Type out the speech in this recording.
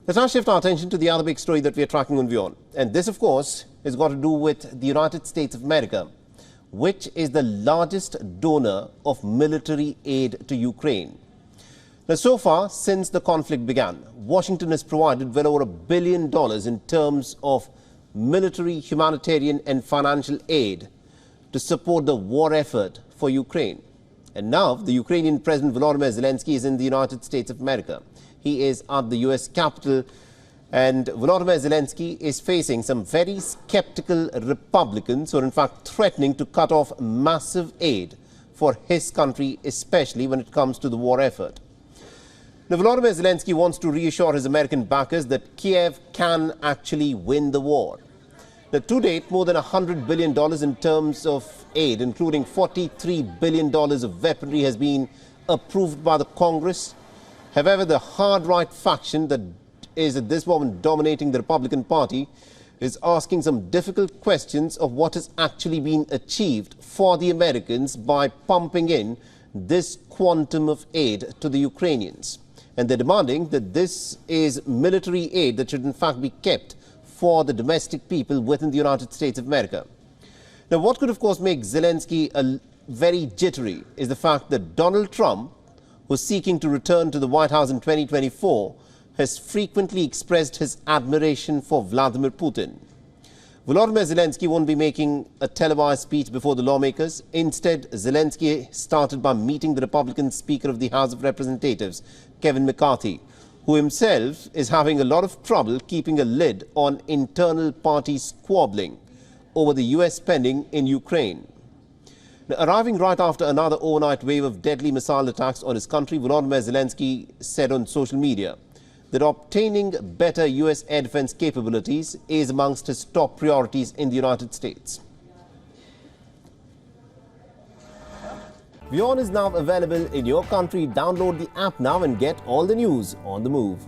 Let's now shift our attention to the other big story that we are tracking on WION. And this, of course, has got to do with the United States of America, which is the largest donor of military aid to Ukraine. Now, so far, since the conflict began, Washington has provided well over $1 billion in terms of military, humanitarian and financial aid to support the war effort for Ukraine. And now, the Ukrainian President Volodymyr Zelensky is in the United States of America. He is at the US Capitol, and Volodymyr Zelensky is facing some very skeptical Republicans who are in fact threatening to cut off massive aid for his country, especially when it comes to the war effort. Now, Volodymyr Zelensky wants to reassure his American backers that Kiev can actually win the war. Now, to date, more than $100 billion in terms of aid, including $43 billion of weaponry, has been approved by the Congress. However, the hard-right faction that is at this moment dominating the Republican Party is asking some difficult questions of what has actually been achieved for the Americans by pumping in this quantum of aid to the Ukrainians. And they're demanding that this is military aid that should in fact be kept for the domestic people within the United States of America. Now, what could of course make Zelensky very jittery is the fact that Donald Trump, who's seeking to return to the White House in 2024, has frequently expressed his admiration for Vladimir Putin. Volodymyr Zelensky won't be making a televised speech before the lawmakers. Instead, Zelensky started by meeting the Republican Speaker of the House of Representatives, Kevin McCarthy, who himself is having a lot of trouble keeping a lid on internal party squabbling over the US spending in Ukraine. Now, arriving right after another overnight wave of deadly missile attacks on his country, Volodymyr Zelensky said on social media that obtaining better US air defense capabilities is amongst his top priorities in the United States. WION is now available in your country. Download the app now and get all the news on the move.